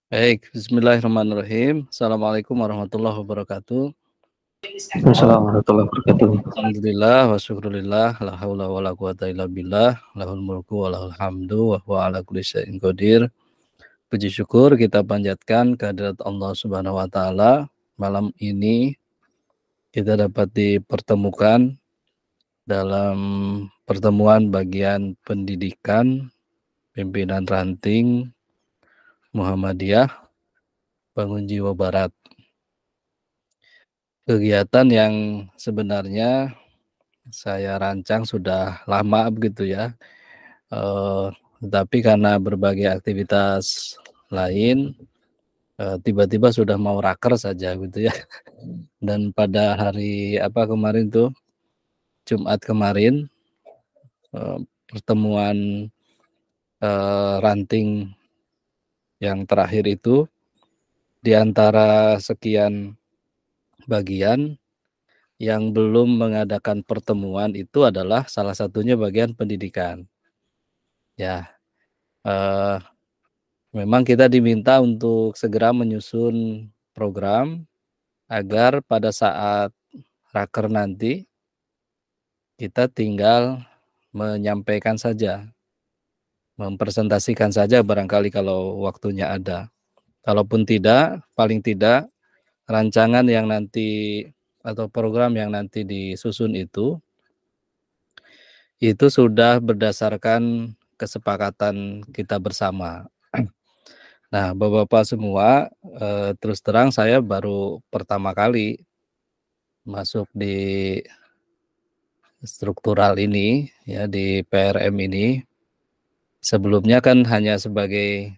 Baik, bismillahirrahmanirrahim. Assalamualaikum warahmatullahi wabarakatuh. Assalamualaikum warahmatullahi wabarakatuh. Alhamdulillah wa syukurillah, la haula wa la quwata illa billah, lahul mulku wa lahul hamdu wa huwa ala kulli syai'in qadir. Puji syukur kita panjatkan kehadirat Allah Subhanahu wa taala. Malam ini kita dapat dipertemukan dalam pertemuan bagian pendidikan pimpinan ranting Muhammadiyah Bangun Jiwa Barat. Kegiatan yang sebenarnya saya rancang sudah lama begitu ya, tetapi karena berbagai aktivitas lain, tiba-tiba sudah mau raker saja gitu ya. Dan pada hari kemarin tuh, Jumat kemarin, pertemuan ranting yang terakhir itu, di antara sekian bagian yang belum mengadakan pertemuan itu adalah salah satunya bagian pendidikan. Ya, memang kita diminta untuk segera menyusun program agar pada saat raker nanti kita tinggal menyampaikan saja, mempresentasikan saja barangkali kalau waktunya ada. Kalaupun tidak, paling tidak rancangan yang nanti atau program yang nanti disusun itu sudah berdasarkan kesepakatan kita bersama. Nah, Bapak-bapak semua, terus terang saya baru pertama kali masuk di struktural ini, ya, di PRM ini. Sebelumnya kan hanya sebagai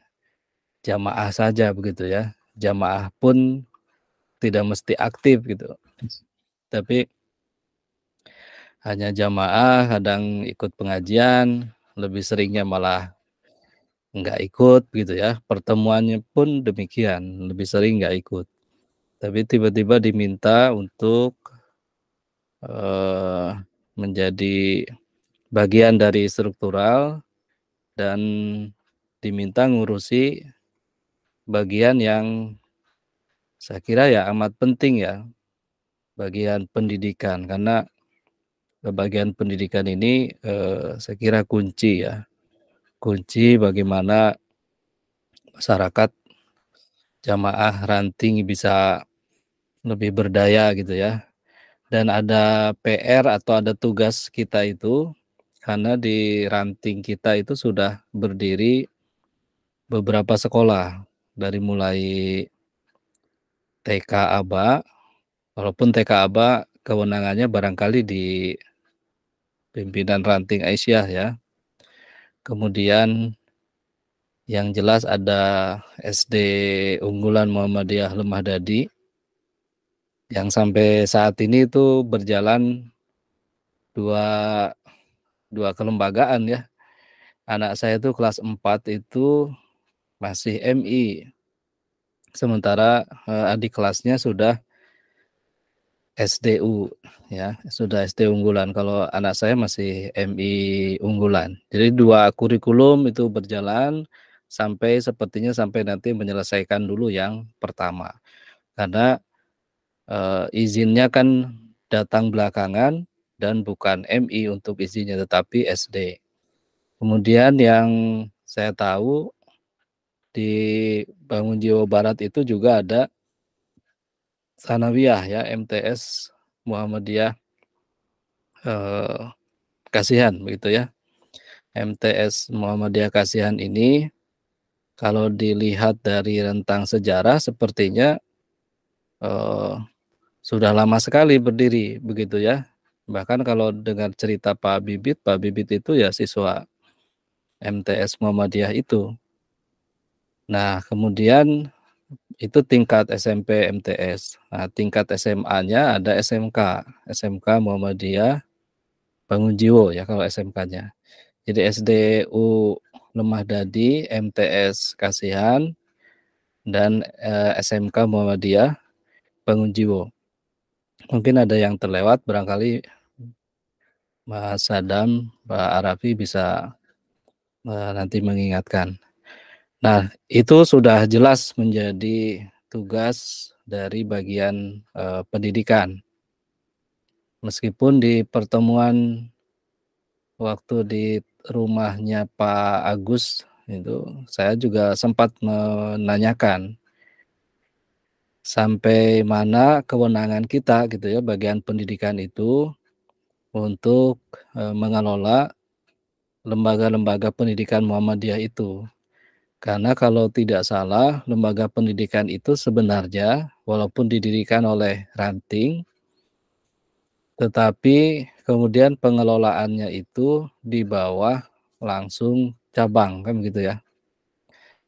jamaah saja begitu ya. Jamaah pun tidak mesti aktif gitu. Tapi hanya jamaah, kadang ikut pengajian, lebih seringnya malah nggak ikut gitu ya. Pertemuannya pun demikian, lebih sering nggak ikut. Tapi tiba-tiba diminta untuk menjadi bagian dari struktural dan diminta ngurusi bagian yang saya kira ya amat penting ya, bagian pendidikan, karena bagian pendidikan ini saya kira kunci ya, kunci bagaimana masyarakat jamaah ranting bisa lebih berdaya gitu ya. Dan ada PR atau ada tugas kita itu, karena di ranting kita itu sudah berdiri beberapa sekolah, dari mulai TK ABA, walaupun TK ABA kewenangannya barangkali di pimpinan ranting Aisyah ya. Kemudian yang jelas ada SD Unggulan Muhammadiyah Lemah Dadi yang sampai saat ini itu berjalan dua kelembagaan ya. Anak saya itu kelas 4 itu masih MI. Sementara adik kelasnya sudah SDU ya, sudah SD unggulan. Kalau anak saya masih MI unggulan. Jadi dua kurikulum itu berjalan sepertinya sampai nanti menyelesaikan dulu yang pertama. Karena izinnya kan datang belakangan dan bukan MI untuk izinnya, tetapi SD. Kemudian yang saya tahu di Bangun Jiwa Barat itu juga ada Sanawiyah ya, MTS Muhammadiyah Kasihan begitu ya. MTS Muhammadiyah Kasihan ini kalau dilihat dari rentang sejarah sepertinya sudah lama sekali berdiri begitu ya. Bahkan kalau dengar cerita Pak Bibit itu ya siswa MTS Muhammadiyah itu. Nah, kemudian itu tingkat SMP MTS. Nah, tingkat SMA-nya ada SMK Muhammadiyah Bangun Jiwo ya kalau SMK-nya. Jadi SDU Lemah Dadi, MTS Kasihan, dan SMK Muhammadiyah Bangun Jiwo. Mungkin ada yang terlewat, barangkali Mas Sadam, Pak Arafi bisa nanti mengingatkan. Nah, itu sudah jelas menjadi tugas dari bagian pendidikan. Meskipun di pertemuan waktu di rumahnya Pak Agus itu, saya juga sempat menanyakan sampai mana kewenangan kita gitu ya, bagian pendidikan itu untuk mengelola lembaga-lembaga pendidikan Muhammadiyah itu. Karena kalau tidak salah, lembaga pendidikan itu sebenarnya walaupun didirikan oleh ranting, tetapi kemudian pengelolaannya itu di bawah langsung cabang, kan begitu ya.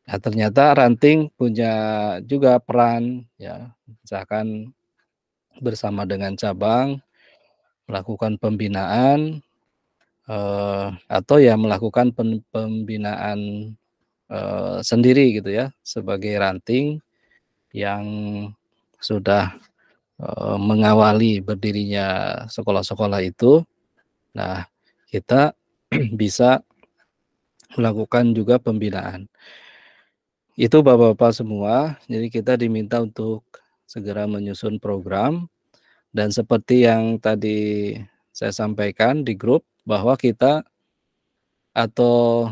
Nah, ternyata ranting punya juga peran ya, misalkan bersama dengan cabang melakukan pembinaan atau ya melakukan pembinaan sendiri gitu ya, sebagai ranting yang sudah mengawali berdirinya sekolah-sekolah itu. Nah, kita bisa melakukan juga pembinaan. Itu Bapak-bapak semua, jadi kita diminta untuk segera menyusun program, dan seperti yang tadi saya sampaikan di grup, bahwa kita atau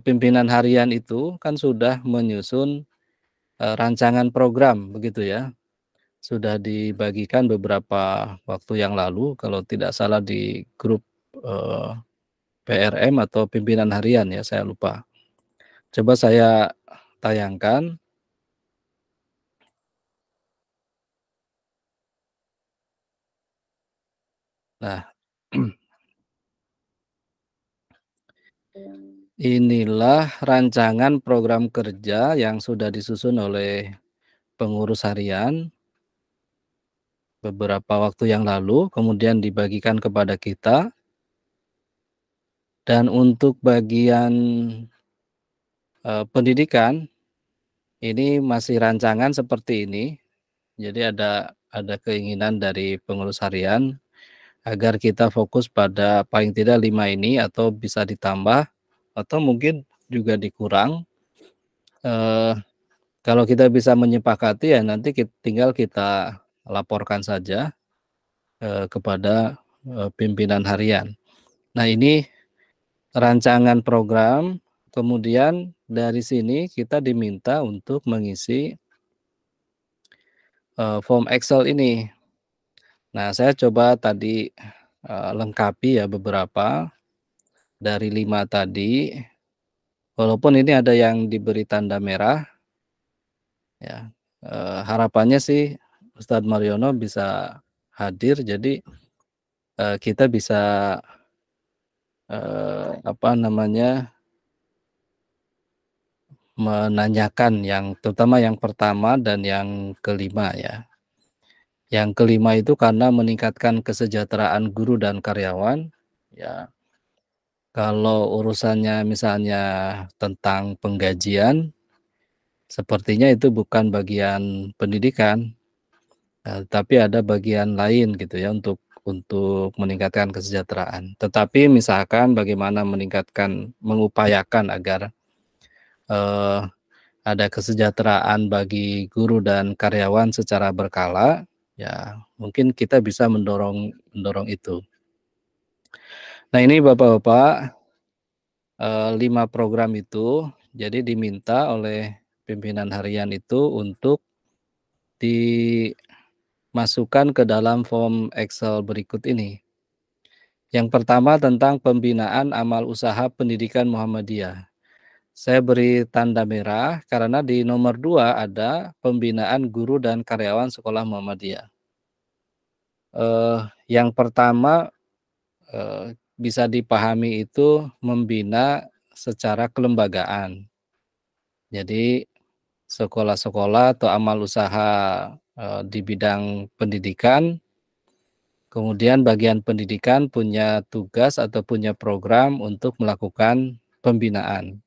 pimpinan harian itu kan sudah menyusun rancangan program, begitu ya. Sudah dibagikan beberapa waktu yang lalu, kalau tidak salah di grup PRM atau pimpinan harian ya, saya lupa. Coba saya tayangkan. Nah, inilah rancangan program kerja yang sudah disusun oleh pengurus harian beberapa waktu yang lalu, kemudian dibagikan kepada kita. Dan untuk bagian pendidikan, ini masih rancangan seperti ini. Jadi ada keinginan dari pengurus harian agar kita fokus pada paling tidak 5 ini, atau bisa ditambah atau mungkin juga dikurang. Kalau kita bisa menyepakati ya nanti tinggal kita laporkan saja kepada pimpinan harian. Nah, ini rancangan program, kemudian dari sini kita diminta untuk mengisi form Excel ini. Nah, saya coba tadi lengkapi ya beberapa dari 5 tadi, walaupun ini ada yang diberi tanda merah ya. Harapannya sih Ustadz Mariono bisa hadir, jadi kita bisa apa namanya, menanyakan yang terutama yang pertama dan yang kelima ya. Yang kelima itu karena meningkatkan kesejahteraan guru dan karyawan ya. Kalau urusannya misalnya tentang penggajian, sepertinya itu bukan bagian pendidikan, tapi ada bagian lain gitu ya untuk meningkatkan kesejahteraan. Tetapi misalkan bagaimana mengupayakan agar ada kesejahteraan bagi guru dan karyawan secara berkala, ya mungkin kita bisa mendorong itu. Nah, ini Bapak-bapak, 5 program itu jadi diminta oleh pimpinan harian itu untuk dimasukkan ke dalam form Excel berikut ini. Yang pertama tentang pembinaan amal usaha pendidikan Muhammadiyah. Saya beri tanda merah karena di nomor 2 ada pembinaan guru dan karyawan sekolah Muhammadiyah. Yang pertama bisa dipahami itu membina secara kelembagaan. Jadi sekolah-sekolah atau amal usaha di bidang pendidikan, kemudian bagian pendidikan punya tugas atau punya program untuk melakukan pembinaan.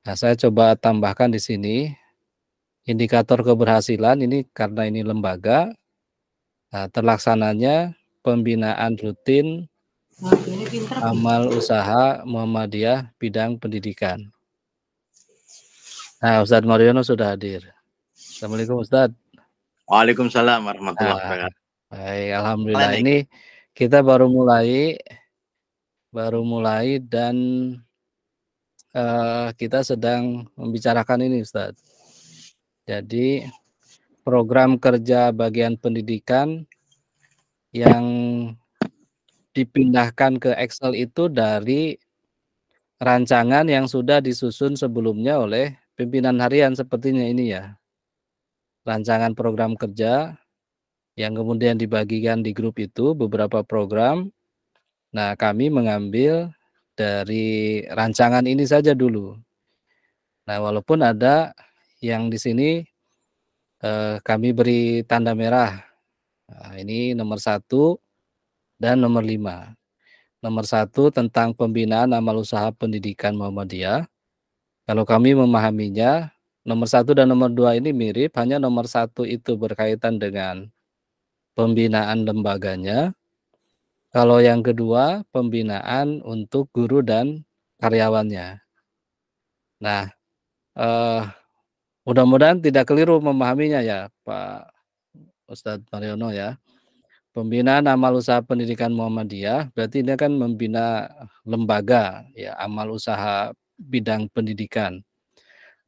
Nah, saya coba tambahkan di sini indikator keberhasilan ini karena ini lembaga, terlaksananya pembinaan rutin amal usaha Muhammadiyah bidang pendidikan. Nah, Ustadz Mariono sudah hadir. Assalamualaikum Ustadz. Waalaikumsalam warahmatullahi Nah, wabarakatuh. baik, alhamdulillah. Ini kita baru mulai dan kita sedang membicarakan ini, Ustadz. Jadi program kerja bagian pendidikan yang dipindahkan ke Excel itu dari rancangan yang sudah disusun sebelumnya oleh pimpinan harian sepertinya ini ya. Rancangan program kerja yang kemudian dibagikan di grup itu beberapa program. Nah, kami mengambil dari rancangan ini saja dulu. Nah, walaupun ada yang di sini kami beri tanda merah. Nah, ini nomor 1 dan nomor 5. Nomor 1 tentang pembinaan amal usaha pendidikan Muhammadiyah. Kalau kami memahaminya, nomor 1 dan nomor 2 ini mirip, hanya nomor 1 itu berkaitan dengan pembinaan lembaganya. Kalau yang kedua, pembinaan untuk guru dan karyawannya. Nah, mudah-mudahan tidak keliru memahaminya ya, Pak Ustadz Mariono ya. Pembinaan amal usaha pendidikan Muhammadiyah, berarti ini kan membina lembaga, ya, amal usaha bidang pendidikan.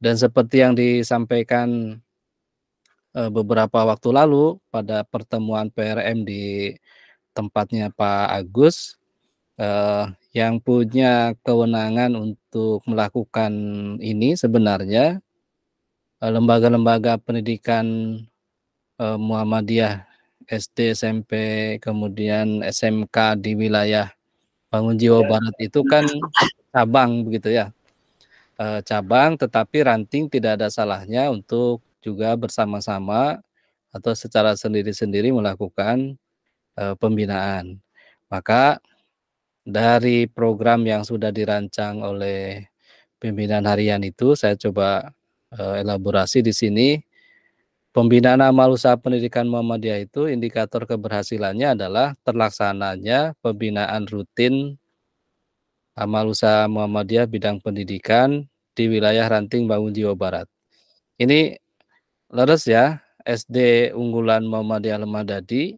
Dan seperti yang disampaikan beberapa waktu lalu pada pertemuan PRM di tempatnya Pak Agus, yang punya kewenangan untuk melakukan ini sebenarnya lembaga-lembaga pendidikan Muhammadiyah SD, SMP, kemudian SMK di wilayah Bangun Jiwa Barat itu kan cabang begitu ya. Cabang, tetapi ranting tidak ada salahnya untuk juga bersama-sama atau secara sendiri-sendiri melakukan pembinaan. Maka dari program yang sudah dirancang oleh pimpinan harian itu saya coba elaborasi di sini. Pembinaan amal usaha pendidikan Muhammadiyah itu indikator keberhasilannya adalah terlaksananya pembinaan rutin amal usaha Muhammadiyah bidang pendidikan di wilayah ranting Bangun Jiwa Barat. Ini leres ya, SD unggulan Muhammadiyah Lemadadi,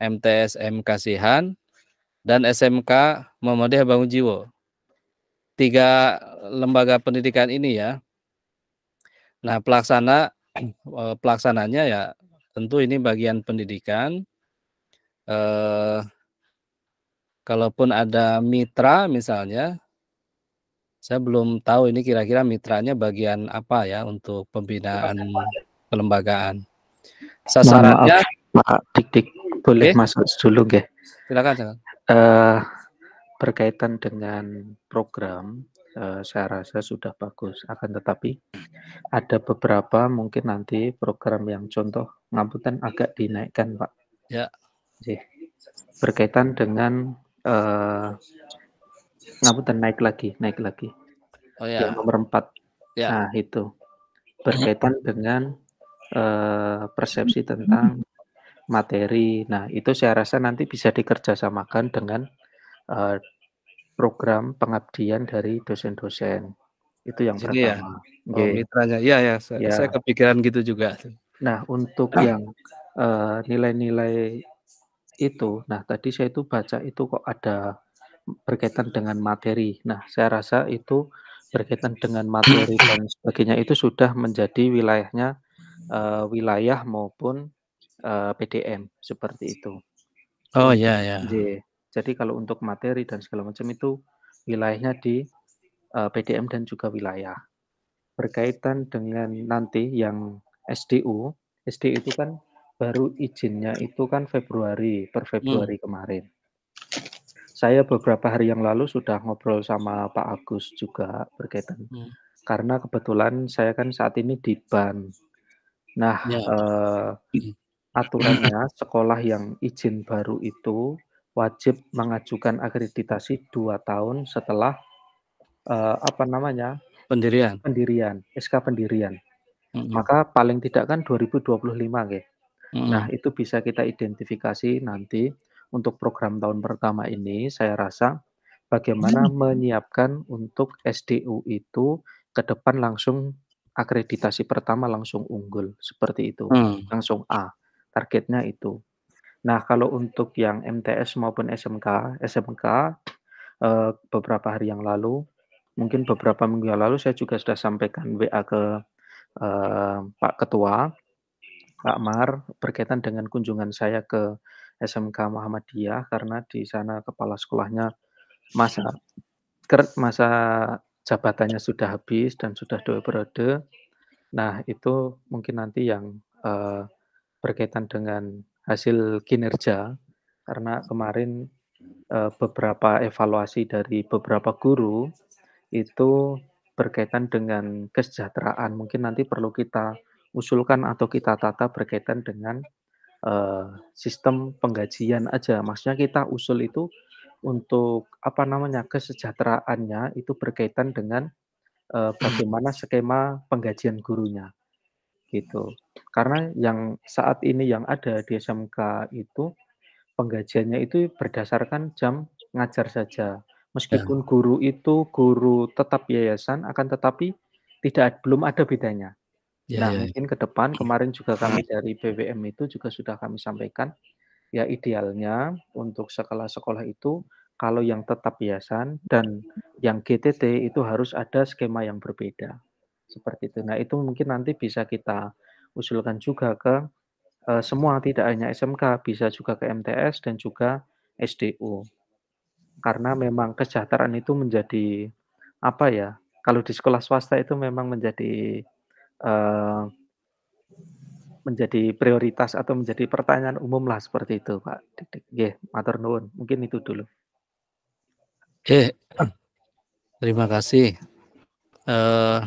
MTS M Kasihan, dan SMK Muhammadiyah Bangun Jiwo. 3 lembaga pendidikan ini ya. Nah, pelaksananya ya tentu ini bagian pendidikan. Kalaupun ada mitra misalnya, saya belum tahu ini kira-kira mitranya bagian apa ya untuk pembinaan kelembagaan. Sasarannya, Pak Dik, boleh masuk dulu nggih? Silakan. Berkaitan dengan program, saya rasa sudah bagus. Akan tetapi ada beberapa mungkin nanti program yang contoh ngapunten agak dinaikkan, Pak. Ya. Berkaitan dengan ngapunten naik lagi. Oh ya. Yang nomor 4. Ya. Nah, itu berkaitan dengan persepsi tentang materi. Nah, itu saya rasa nanti bisa dikerjasamakan dengan program pengabdian dari dosen-dosen. Itu yang pertama. Ya? Oh, mitranya. Iya, saya kepikiran gitu juga. Nah, untuk yang nilai-nilai itu, nah tadi saya itu baca itu kok ada berkaitan dengan materi. Nah, saya rasa itu berkaitan dengan materi dan sebagainya itu sudah menjadi wilayahnya wilayah maupun PDM seperti itu. Oh ya. Jadi kalau untuk materi dan segala macam itu wilayahnya di PDM dan juga wilayah. Berkaitan dengan nanti yang SDU itu kan baru izinnya itu kan per Februari kemarin. Saya beberapa hari yang lalu sudah ngobrol sama Pak Agus juga berkaitan. Karena kebetulan saya kan saat ini di BAN. Nah, aturannya sekolah yang izin baru itu wajib mengajukan akreditasi 2 tahun setelah pendirian, SK pendirian. Maka paling tidak kan 2025 nggih. Nah, itu bisa kita identifikasi nanti untuk program tahun pertama ini saya rasa bagaimana menyiapkan untuk SDU itu ke depan langsung akreditasi pertama langsung unggul, seperti itu, Hmm. langsung A, targetnya itu. Nah, kalau untuk yang MTS maupun SMK, beberapa hari yang lalu, mungkin beberapa minggu yang lalu saya juga sudah sampaikan WA ke, Pak Ketua, Pak Mar, berkaitan dengan kunjungan saya ke SMK Muhammadiyah, karena di sana kepala sekolahnya masa masa jabatannya sudah habis dan sudah 2 periode. Nah, itu mungkin nanti yang, berkaitan dengan hasil kinerja, karena kemarin, beberapa evaluasi dari beberapa guru, itu berkaitan dengan kesejahteraan. Mungkin nanti perlu kita usulkan atau kita tata berkaitan dengan, sistem penggajian aja. Maksudnya kita usul itu untuk, apa namanya, kesejahteraannya itu berkaitan dengan, bagaimana skema penggajian gurunya, gitu. Karena yang saat ini yang ada di SMK itu, penggajiannya itu berdasarkan jam ngajar saja. Ya, Meskipun guru itu guru tetap yayasan, akan tetapi belum ada bedanya. ya, Nah, ya, ya. mungkin ke depan kemarin juga kami dari BWM itu juga sudah kami sampaikan, ya idealnya untuk sekolah-sekolah itu kalau yang tetap yayasan dan yang GTT itu harus ada skema yang berbeda, seperti itu. Nah, itu mungkin nanti bisa kita usulkan juga ke, semua, tidak hanya SMK, bisa juga ke MTS dan juga SDU. Karena memang kesejahteraan itu menjadi, apa ya, kalau di sekolah swasta itu memang eee, menjadi prioritas atau menjadi pertanyaan umum lah, seperti itu, Pak Dik. Nggih, matur nuwun, mungkin itu dulu. Oke, terima kasih. Eh,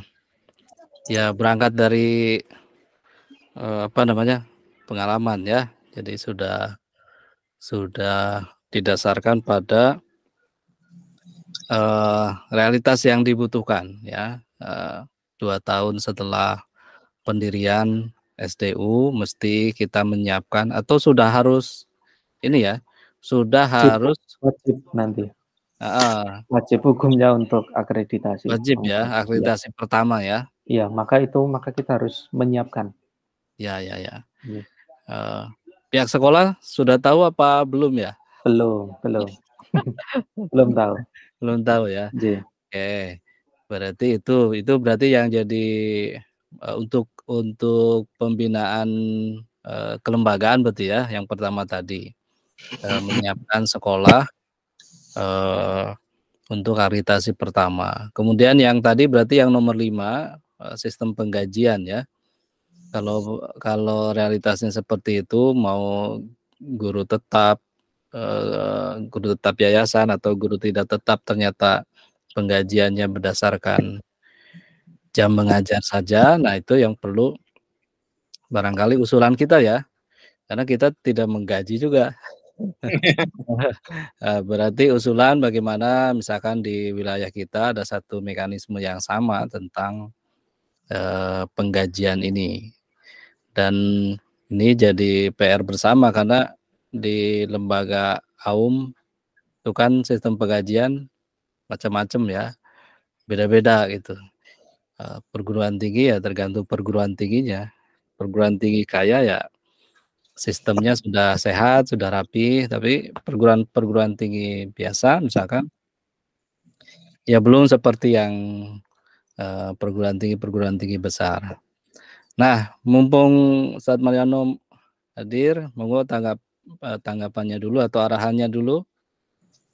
ya berangkat dari apa namanya pengalaman ya. Jadi sudah didasarkan pada realitas yang dibutuhkan ya. 2 tahun setelah pendirian SDU mesti kita menyiapkan atau sudah harus ini ya, sudah Wajib harus wajib nanti, heeh, wajib hukumnya untuk akreditasi. wajib ya Iya, akreditasi pertama ya. iya, maka kita harus menyiapkan. Ya, ya, ya. Iya. Pihak sekolah sudah tahu apa belum ya? Belum belum. Belum tahu. Belum tahu ya. Nggih. Oke. Berarti itu berarti yang jadi untuk pembinaan kelembagaan berarti ya yang pertama tadi. Menyiapkan sekolah untuk akreditasi pertama. Kemudian yang tadi berarti yang nomor 5 sistem penggajian ya. Kalau kalau realitasnya seperti itu mau guru tetap guru tetap yayasan atau guru tidak tetap ternyata penggajiannya berdasarkan jam mengajar saja. Nah, itu yang perlu barangkali usulan kita ya, karena kita tidak menggaji juga. Berarti usulan bagaimana misalkan di wilayah kita ada satu mekanisme yang sama tentang, penggajian ini. Dan ini jadi PR bersama karena di lembaga AUM itu kan sistem penggajian macam-macam ya, beda-beda gitu. Perguruan tinggi ya tergantung perguruan tingginya. Perguruan tinggi kaya ya sistemnya sudah sehat, sudah rapi, tapi perguruan-perguruan tinggi biasa misalkan, ya belum seperti yang, perguruan tinggi besar. Nah, mumpung Ustadz Mariano hadir, monggo tanggapannya dulu atau arahannya dulu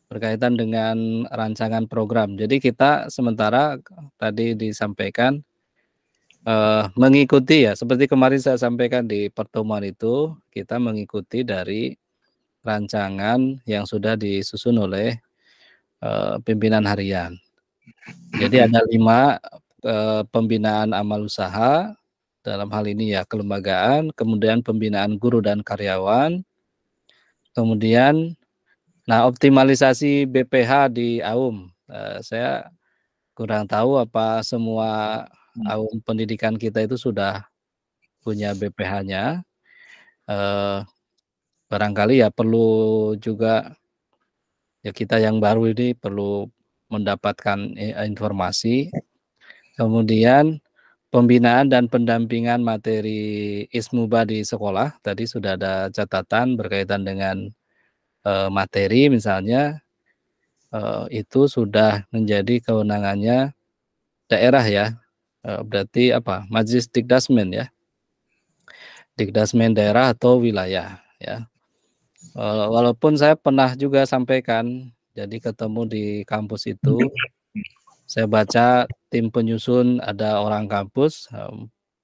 berkaitan dengan rancangan program. Jadi kita sementara tadi disampaikan mengikuti ya, seperti kemarin saya sampaikan di pertemuan itu, kita mengikuti dari rancangan yang sudah disusun oleh, pimpinan harian. Jadi ada 5, pembinaan amal usaha, dalam hal ini ya kelembagaan, kemudian pembinaan guru dan karyawan, kemudian optimalisasi BPH di AUM, saya kurang tahu apa semua AUM pendidikan kita itu sudah punya BPH-nya. Barangkali ya perlu juga ya kita yang baru ini perlu mendapatkan informasi. Kemudian pembinaan dan pendampingan materi Ismuba di sekolah. Tadi sudah ada catatan berkaitan dengan materi misalnya, itu sudah menjadi kewenangannya daerah ya, berarti apa, Majelis Dikdasmen ya, Dikdasmen daerah atau wilayah ya. Walaupun saya pernah juga sampaikan, jadi ketemu di kampus itu, saya baca tim penyusun ada orang kampus,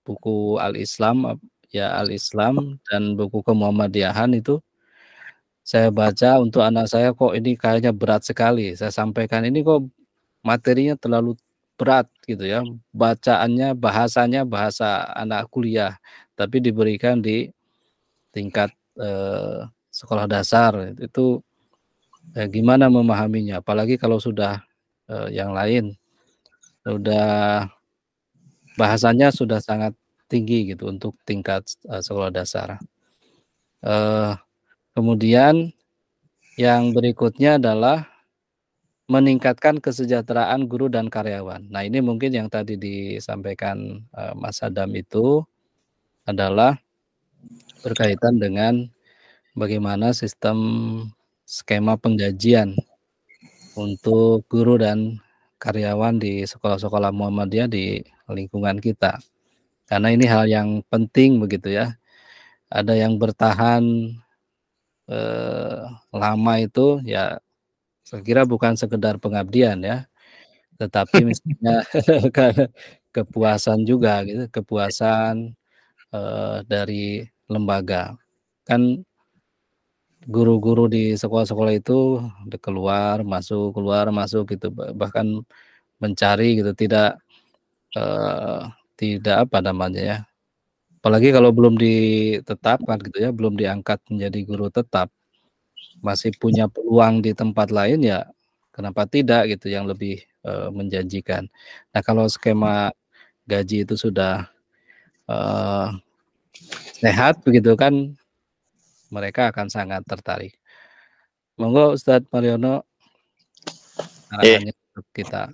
buku Al-Islam ya, Al-Islam dan buku Kemuhammadiyahan itu saya baca untuk anak saya, kok ini kayaknya berat sekali. Saya sampaikan, ini kok materinya terlalu berat gitu ya, bacaannya, bahasanya bahasa anak kuliah, tapi diberikan di tingkat sekolah dasar, itu gimana memahaminya, apalagi kalau sudah yang lain, sudah bahasanya sudah sangat tinggi gitu untuk tingkat sekolah dasar. Kemudian yang berikutnya adalah meningkatkan kesejahteraan guru dan karyawan. Nah, ini mungkin yang tadi disampaikan Mas Adam itu adalah berkaitan dengan bagaimana sistem skema penggajian untuk guru dan karyawan di sekolah-sekolah Muhammadiyah di lingkungan kita. Karena ini hal yang penting begitu ya. Ada yang bertahan lama itu ya, saya kira bukan sekedar pengabdian ya, tetapi misalnya kepuasan juga gitu, kepuasan dari lembaga. Kan guru-guru di sekolah-sekolah itu keluar masuk gitu, bahkan mencari gitu, tidak apa namanya ya, apalagi kalau belum ditetapkan gitu ya, belum diangkat menjadi guru tetap, masih punya peluang di tempat lain ya, kenapa tidak gitu, yang lebih menjanjikan. Nah, kalau skema gaji itu sudah sehat begitu kan, mereka akan sangat tertarik. Monggo Ustadz Mariono, arahannya untuk kita.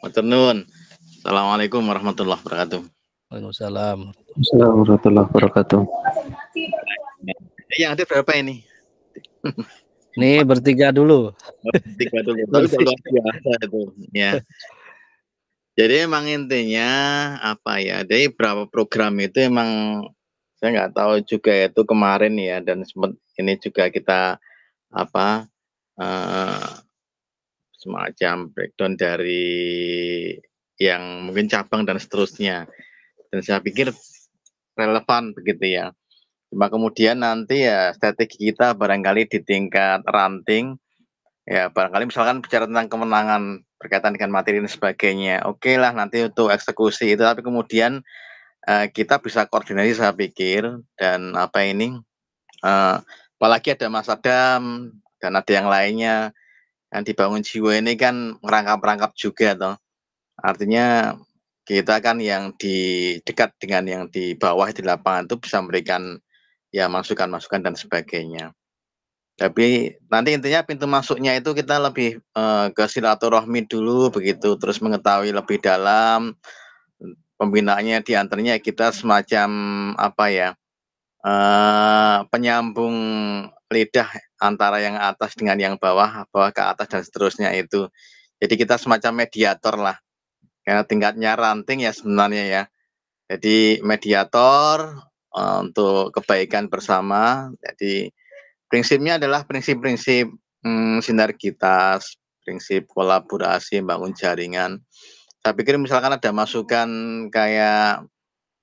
Matur nuwun. Assalamualaikum warahmatullahi wabarakatuh. Waalaikumsalam. Assalamualaikum warahmatullahi wabarakatuh. Yang ada berapa ini? Nih bertiga dulu. Bertiga dulu. Tapi luar biasa itu. Ya. Jadi emang intinya apa ya? Dari beberapa program itu emang saya nggak tahu juga itu kemarin ya, dan sempat ini juga kita apa semacam breakdown dari yang mungkin cabang dan seterusnya. Dan saya pikir relevan begitu ya. Cuma kemudian nanti ya strategi kita barangkali di tingkat ranting, ya barangkali misalkan bicara tentang kemenangan berkaitan dengan materi dan sebagainya, oke lah nanti untuk eksekusi itu, tapi kemudian kita bisa koordinasi saya pikir, dan apa ini, apalagi ada Mas Adam dan ada yang lainnya, yang dibangun jiwa ini kan merangkap-rangkap juga toh. Artinya kita kan yang di dekat dengan yang di bawah di lapangan itu bisa memberikan ya masukan-masukan dan sebagainya. Tapi nanti intinya pintu masuknya itu kita lebih ke silaturahmi dulu begitu, terus mengetahui lebih dalam pembinaannya, di antaranya kita semacam apa ya, penyambung lidah antara yang atas dengan yang bawah, bawah ke atas dan seterusnya itu. Jadi kita semacam mediator lah, karena tingkatnya ranting ya sebenarnya ya. Jadi mediator untuk kebaikan bersama. Jadi prinsipnya adalah prinsip-prinsip sinergitas, prinsip kolaborasi, bangun jaringan. Saya pikir misalkan ada masukan kayak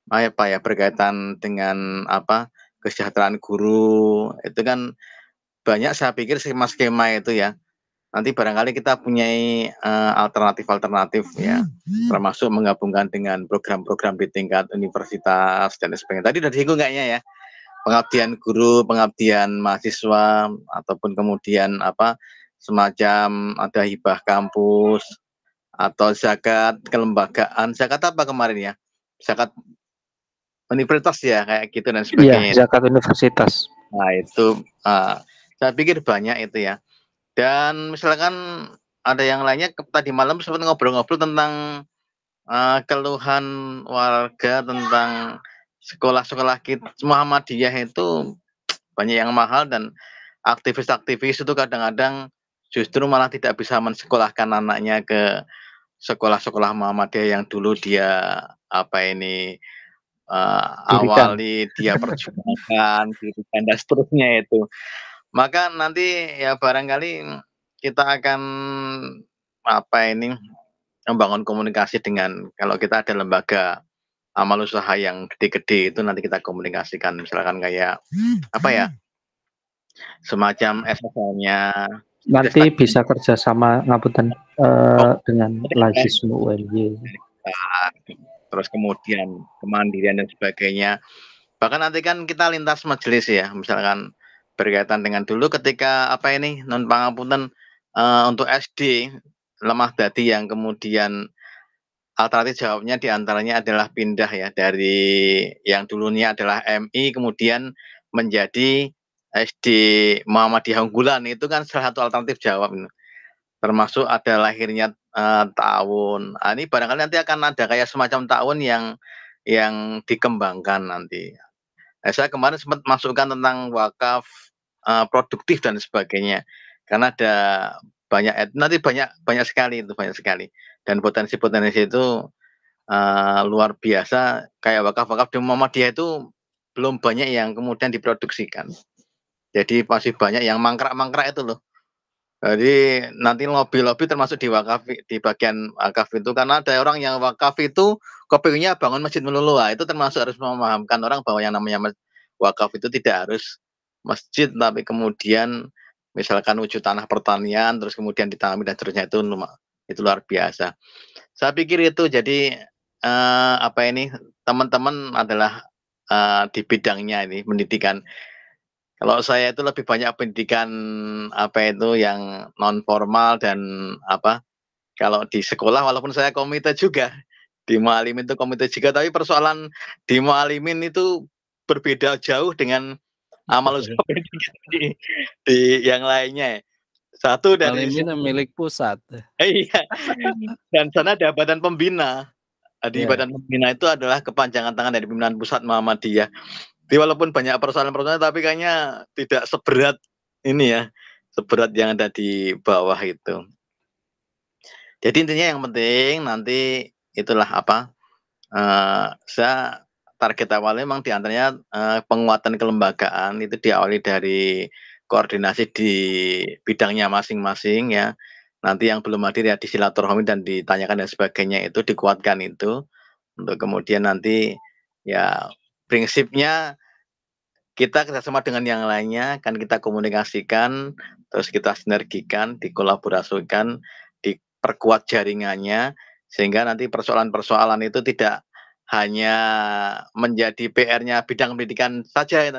apa ya, berkaitan dengan apa, kesejahteraan guru, itu kan banyak saya pikir skema-skema itu ya. Nanti barangkali kita punyai alternatif-alternatif ya, termasuk menggabungkan dengan program-program di tingkat universitas dan sebagainya. Tadi udah disinggung kayaknya ya, pengabdian guru, pengabdian mahasiswa, ataupun kemudian apa, semacam ada hibah kampus atau zakat kelembagaan. Zakat apa kemarin ya? Zakat universitas ya, kayak gitu dan sebagainya. Iya, zakat universitas. Nah, itu saya pikir banyak itu ya. Dan misalkan ada yang lainnya, tadi malam sempat ngobrol-ngobrol tentang keluhan warga tentang sekolah-sekolah Muhammadiyah itu banyak yang mahal dan aktivis-aktivis itu kadang-kadang justru malah tidak bisa mensekolahkan anaknya ke sekolah-sekolah Muhammadiyah yang dulu dia Dirikan. awali dia perjuangkan dirikan dan seterusnya itu. Maka nanti ya barangkali kita akan membangun komunikasi dengan kalau kita ada lembaga amal usaha yang gede-gede itu nanti kita komunikasikan misalkan kayak semacam SSL-nya Nanti bisa kerjasama ngapunten dengan Lazisme UNY. terus kemudian kemandirian dan sebagainya. Bahkan nanti kan kita lintas majelis ya, misalkan berkaitan dengan dulu ketika non pangapunten untuk SD lemah dadi yang kemudian alternatif jawabnya diantaranya adalah pindah ya dari yang dulunya adalah MI kemudian menjadi SD Muhammadiyah Unggulan itu kan salah satu alternatif jawab. Termasuk ada lahirnya tahun. Ini barangkali nanti akan ada kayak semacam tahun yang dikembangkan nanti. Saya kemarin sempat masukkan tentang wakaf produktif dan sebagainya. Karena ada nanti banyak sekali dan potensi-potensi itu luar biasa kayak wakaf-wakaf di Muhammadiyah itu belum banyak yang kemudian diproduksikan. Jadi masih banyak yang mangkrak-mangkrak itu loh. Jadi nanti lobby-lobby termasuk di wakaf di bagian wakaf itu karena ada orang yang wakaf itu kepinginnya bangun masjid melulu. Itu termasuk harus memahamkan orang bahwa yang namanya wakaf itu tidak harus masjid tapi kemudian misalkan wujud tanah pertanian terus kemudian ditanami dan seterusnya itu luar biasa. Saya pikir itu jadi teman-teman adalah di bidangnya ini pendidikan. Kalau saya itu lebih banyak pendidikan yang non formal dan kalau di sekolah walaupun saya komite juga di Mualimin itu komite juga tapi persoalan di Mualimin itu berbeda jauh dengan amal usaha di yang lainnya. Satu dari Mualimin milik pusat. Iya. Dan sana ada badan pembina. Di badan pembina itu adalah kepanjangan tangan dari pimpinan pusat Muhammadiyah. Jadi walaupun banyak persoalan-persoalan tapi kayaknya tidak seberat ini ya, seberat yang ada di bawah itu. Jadi intinya yang penting nanti itulah saya target awalnya memang diantaranya penguatan kelembagaan itu diawali dari koordinasi di bidangnya masing-masing ya. Nanti yang belum hadir ya disilaturahmi dan ditanyakan dan sebagainya itu dikuatkan itu untuk kemudian nanti ya prinsipnya kita kerjasama dengan yang lainnya, kan kita komunikasikan, terus kita sinergikan, dikolaborasikan, diperkuat jaringannya, sehingga nanti persoalan-persoalan itu tidak hanya menjadi PR-nya bidang pendidikan saja,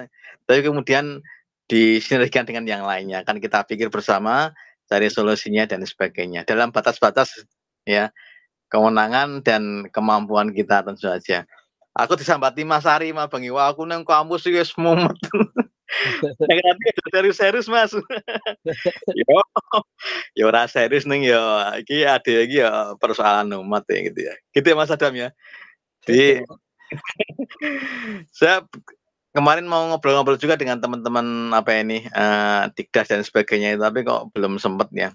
tapi kemudian disinergikan dengan yang lainnya. Kan kita pikir bersama, cari solusinya dan sebagainya. Dalam batas-batas ya kewenangan dan kemampuan kita tentu saja. Aku disambati Mas Ari mah bengi wah aku nang kampus iki wis mumet. Serius-serius Mas. Yo ora serius ning yo iki ade iki ya persoalan umat ya gitu ya. Gitu ya Mas Adam ya. Di saya kemarin mau ngobrol-ngobrol juga dengan teman-teman Dikdas dan sebagainya itu tapi kok belum sempet ya.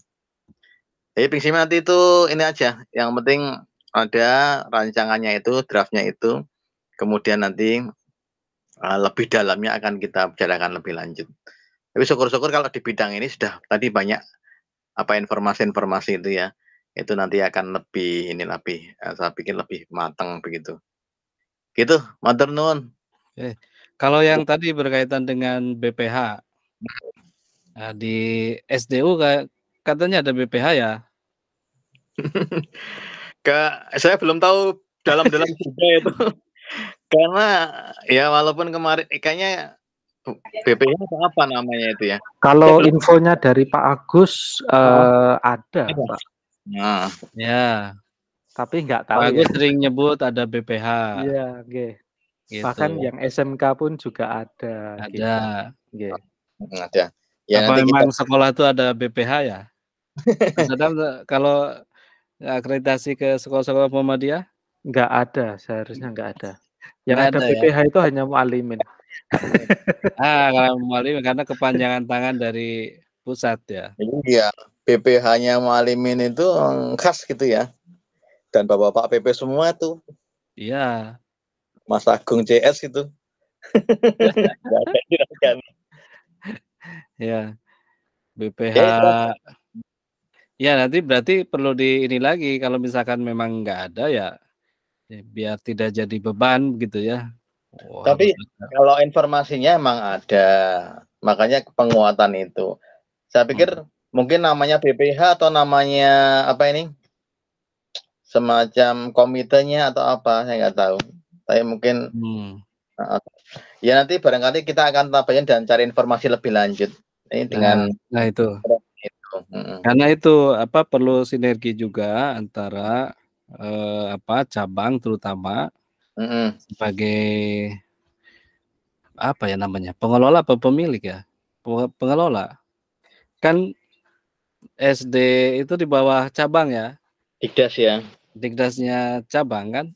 Jadi prinsipnya nanti itu ini aja, yang penting ada rancangannya itu, draft-nya itu. Kemudian nanti lebih dalamnya akan kita bicarakan lebih lanjut. Tapi syukur-syukur kalau di bidang ini sudah tadi banyak informasi-informasi itu ya. Itu nanti akan lebih saya pikir lebih matang begitu. Gitu, matur nuwun. Kalau yang tadi berkaitan dengan BPH. Nah, di SDU katanya ada BPH ya? Saya belum tahu dalam-dalam juga itu. Karena ya walaupun kemarin kayaknya BPH apa namanya itu ya? Kalau infonya dari Pak Agus ada, Pak. Nah, ya. Tapi nggak tahu Pak Agus ya. sering nyebut ada BPH. Iya, okay. Gitu. Bahkan yang SMK pun juga ada. Ada. Gitu. Ada. Ya, apa memang sekolah itu ada BPH ya? Mas Adam, kalau akreditasi ke sekolah-sekolah Muhammadiyah? Nggak ada, seharusnya nggak ada. Yang Nggak ada ada ya? PPH itu hanya mualimin. Kalau mualim karena kepanjangan tangan dari pusat ya? Iya, PPH-nya mualimin itu khas gitu ya. Dan bapak-bapak PP semua tuh, Iya. Mas Agung CS itu. Nggak ada juragan. Ya, BPH. Ya itu. Ya, nanti berarti perlu ini lagi kalau misalkan memang nggak ada ya biar tidak jadi beban gitu ya. Harus Tapi ada. kalau informasinya emang ada, makanya penguatan itu. Saya pikir mungkin namanya BPH atau namanya apa ini, semacam komitenya atau apa, saya nggak tahu. Tapi mungkin ya nanti barangkali kita akan tabayun dan cari informasi lebih lanjut. Ini dengan Nah itu. itu. Karena itu perlu sinergi juga antara cabang terutama sebagai apa ya namanya, pengelola apa pemilik ya? Pengelola. Kan SD itu di bawah cabang ya? Dikdas ya. Dikdasnya cabang kan?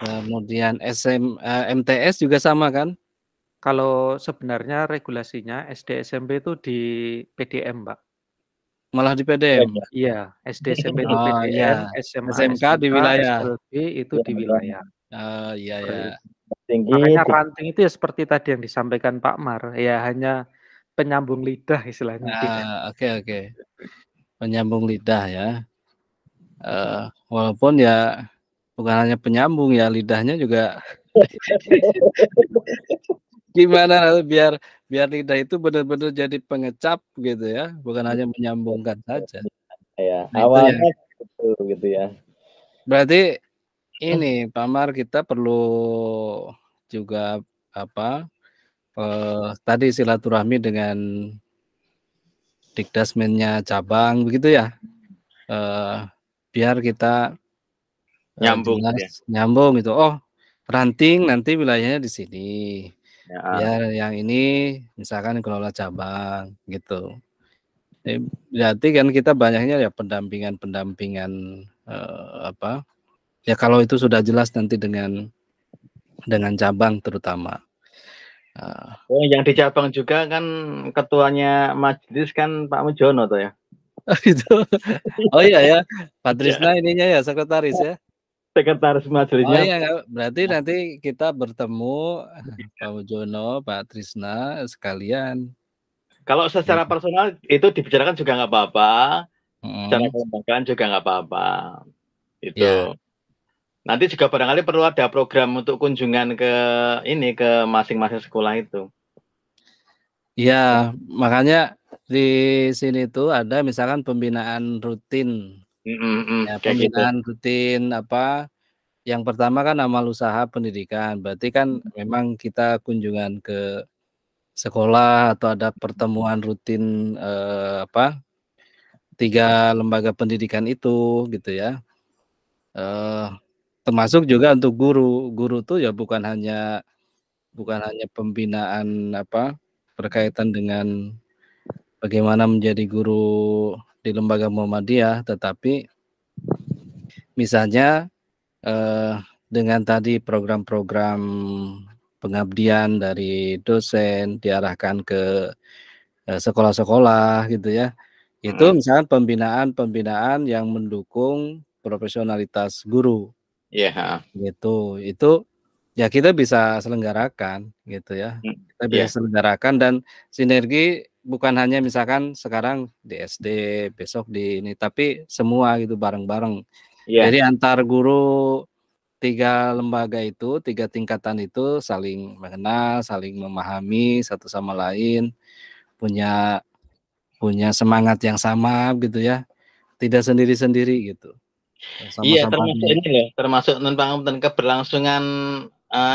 Kemudian MTS juga sama kan? Kalau sebenarnya regulasinya SD SMP itu di PDM, Pak. Malah di PDM? Iya, SD SMP itu Oh PDM, iya, SMA, SMK di SMK, wilayah. SLB itu di wilayah. Oh iya ya. Makanya ranting itu ya seperti tadi yang disampaikan Pak Mar, ya hanya penyambung lidah istilahnya. Oke. Penyambung lidah ya. Walaupun ya bukan hanya penyambung ya, lidahnya juga gimana biar lidah itu benar-benar jadi pengecap gitu ya, bukan hanya menyambungkan saja. Ya, Nah, itu ya. awalnya gitu ya. Berarti ini Pak Mar kita perlu juga tadi silaturahmi dengan Dikdasmennya cabang begitu ya. Biar kita Nyambung jelas ya. nyambung gitu. Oh, ranting nanti wilayahnya di sini. Ya. Biar yang ini misalkan kelola cabang gitu. Berarti kan kita banyaknya ya pendampingan ya kalau itu sudah jelas nanti dengan cabang terutama. Oh, yang di cabang juga kan ketuanya majelis kan Pak Mujono tuh ya. Itu. Oh iya ya, Pak Trisna ininya ya sekretaris ya. Sekretaris Oh majelisnya. iya, berarti nanti kita bertemu Pak Mujono, Pak Trisna sekalian. Kalau secara personal itu dibicarakan juga nggak apa-apa. Secara kelembagaan juga nggak apa-apa. Itu. Ya. Nanti juga barangkali perlu ada program untuk kunjungan ke masing-masing sekolah itu. Ya, makanya di sini tuh ada misalkan pembinaan rutin. Ya, pembinaan rutin yang pertama kan amal usaha pendidikan. Berarti kan memang kita kunjungan ke sekolah atau ada pertemuan rutin 3 lembaga pendidikan itu gitu ya. Termasuk juga untuk guru. Guru tuh ya bukan hanya pembinaan berkaitan dengan bagaimana menjadi guru di lembaga Muhammadiyah, tetapi misalnya dengan tadi program-program pengabdian dari dosen diarahkan ke sekolah-sekolah gitu ya. Itu misalkan pembinaan yang mendukung profesionalitas guru. Iya. Gitu. Itu ya kita bisa selenggarakan gitu ya. Kita bisa selenggarakan dan sinergi bukan hanya misalkan sekarang di SD, besok di ini, tapi semua gitu bareng-bareng. Jadi antar guru 3 lembaga itu, 3 tingkatan itu saling mengenal, saling memahami satu sama lain, punya semangat yang sama gitu ya. Tidak sendiri-sendiri gitu. Iya, Sama-sama termasuk ini loh, termasuk tentang keberlangsungan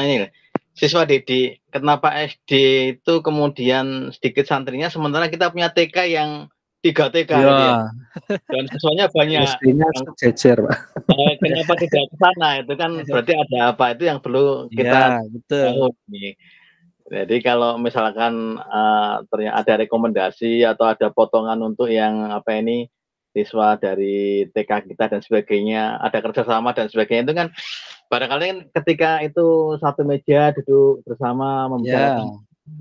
ini loh. Siswa didik, kenapa SD itu kemudian sedikit santrinya, sementara kita punya TK yang 3 TK gitu ya. Dan siswanya banyak. SD-nya sejejer, Pak. Kenapa tidak ke sana? Itu kan berarti ada apa itu yang perlu kita tahu. Jadi kalau misalkan ternyata ada rekomendasi atau ada potongan untuk yang siswa dari TK kita dan sebagainya, ada kerjasama dan sebagainya, itu kan barangkali kan ketika itu satu meja duduk bersama membicarakan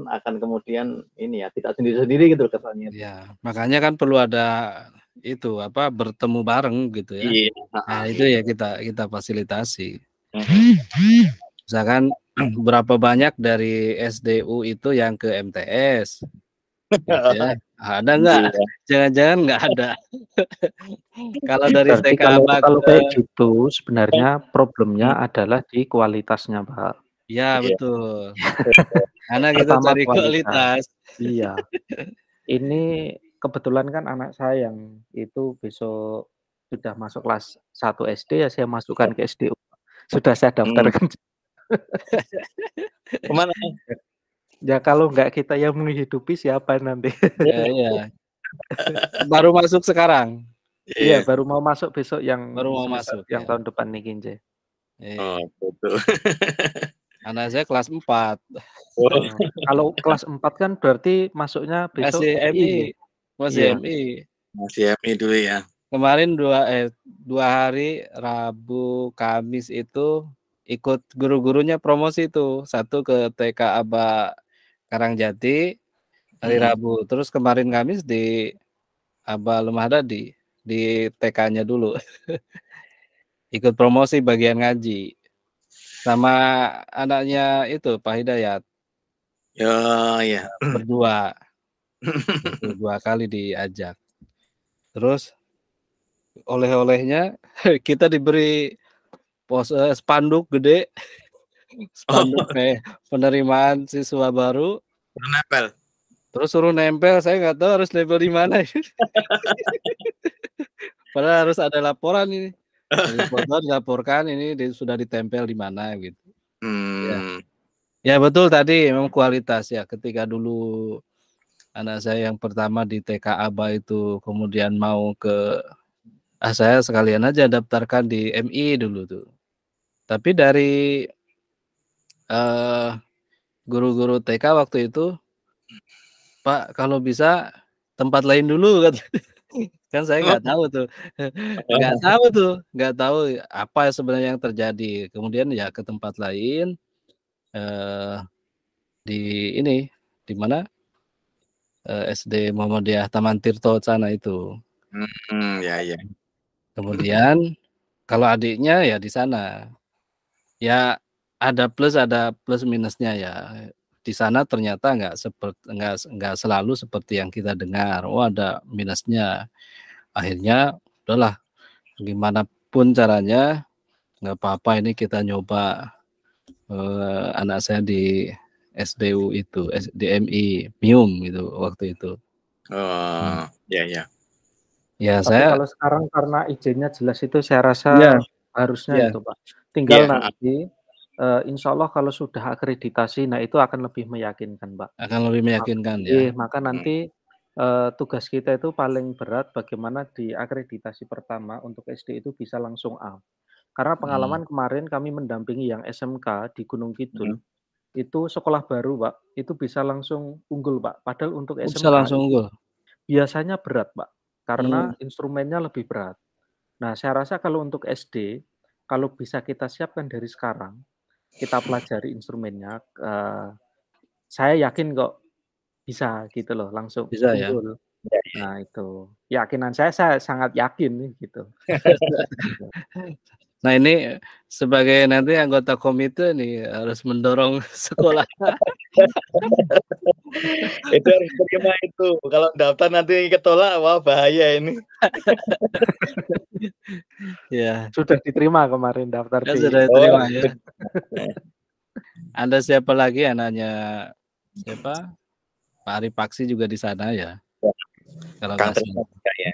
akan kemudian ini ya tidak sendiri-sendiri gitu kesannya. Ya, makanya kan perlu ada itu apa bertemu bareng gitu ya. Iya. Nah itu ya kita fasilitasi. Misalkan berapa banyak dari SDU itu yang ke MTS, gitu ya. Ada nggak? Jangan-jangan nggak ada. Kalau dari Berarti TK kalau kayak gitu sebenarnya problemnya adalah di kualitasnya, Pak. Ya betul. Karena kita Pertama cari kualitas. Iya. Ini kebetulan kan anak saya yang itu besok sudah masuk kelas 1 SD, ya saya masukkan ke SDU. Sudah saya daftarkan. Kemana? Ya kalau nggak kita yang menghidupi siapa nanti? Iya. Baru masuk sekarang. Iya, baru mau masuk besok yang baru mau masuk yang ya. tahun depan nih Kinje. Oh, betul. Anak saya kelas 4. Kalau kelas 4 kan berarti masuknya besok masih MI. Masih Iya. MI. Masih MI dulu ya. Kemarin 2 hari Rabu Kamis itu ikut guru-gurunya promosi itu. Satu ke TK Aba Karangjati hari Rabu. Terus kemarin Kamis di Aba Lumada di TK-nya dulu. Ikut promosi bagian ngaji. Sama anaknya itu Pak Hidayat. Ya. Berdua. Itu 2 kali diajak. Terus oleh-olehnya kita diberi spanduk gede. Spanduk penerimaan siswa baru. Nempel. Terus suruh nempel, saya nggak tahu harus nempel di mana. Padahal harus ada laporan ini. Dari foto dilaporkan ini sudah ditempel di mana gitu. Ya betul tadi memang kualitas ya. Ketika dulu anak saya yang pertama di TK Aba itu kemudian mau ke saya sekalian aja daftarkan di MI dulu tuh. Tapi dari guru-guru TK waktu itu, Pak kalau bisa tempat lain dulu kan. Kan saya nggak tahu apa sebenarnya yang terjadi. Kemudian ya ke tempat lain di mana SD Muhammadiyah Taman Tirto sana itu. Ya. Kemudian kalau adiknya ya di sana. Ya ada plus minusnya ya. Di sana ternyata nggak selalu seperti yang kita dengar. Oh ada minusnya. Akhirnya udahlah gimana pun caranya nggak apa-apa ini kita nyoba anak saya di SDU itu SDMI MIUM gitu waktu itu. Ya. Ya saya kalau sekarang karena izinnya jelas itu saya rasa harusnya itu Pak. Tinggal nanti insya Allah kalau sudah akreditasi, nah itu akan lebih meyakinkan Pak. Akan lebih meyakinkan ya. Maka nanti tugas kita itu paling berat bagaimana di akreditasi pertama untuk SD itu bisa langsung A. Karena pengalaman kemarin kami mendampingi yang SMK di Gunung Kidul, itu sekolah baru Pak, itu bisa langsung unggul Pak. Padahal untuk SMK bisa langsung unggul. Biasanya berat Pak, karena instrumennya lebih berat. Nah saya rasa kalau untuk SD, kalau bisa kita siapkan dari sekarang, kita pelajari instrumennya, saya yakin kok bisa gitu loh, langsung bisa unggul. Nah itu, keyakinan saya sangat yakin nih gitu. Nah ini sebagai nanti anggota komite nih harus mendorong sekolah. Itu harus terima itu. Kalau daftar nanti ketolak, wah bahaya ini. Ya. Sudah diterima kemarin daftar ya, sudah diterima ya. Anda siapa lagi anaknya siapa? Pak Ari Paksi juga di sana ya. Kalau ya.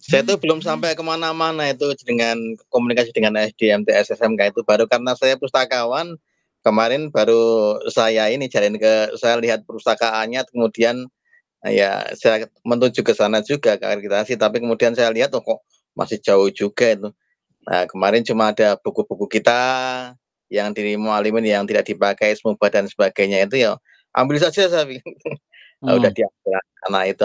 Saya tuh belum sampai kemana-mana itu dengan komunikasi dengan SD, MTS, SMK itu baru karena saya pustakawan. Kemarin baru saya ini saya lihat perpustakaannya, kemudian ya saya menuju ke sana juga ke akreditasi, tapi kemudian saya lihat kok masih jauh juga itu. Nah kemarin cuma ada buku-buku kita yang di Mualimin yang tidak dipakai, SMUBA dan sebagainya itu ya ambil saja saya. Udah diambil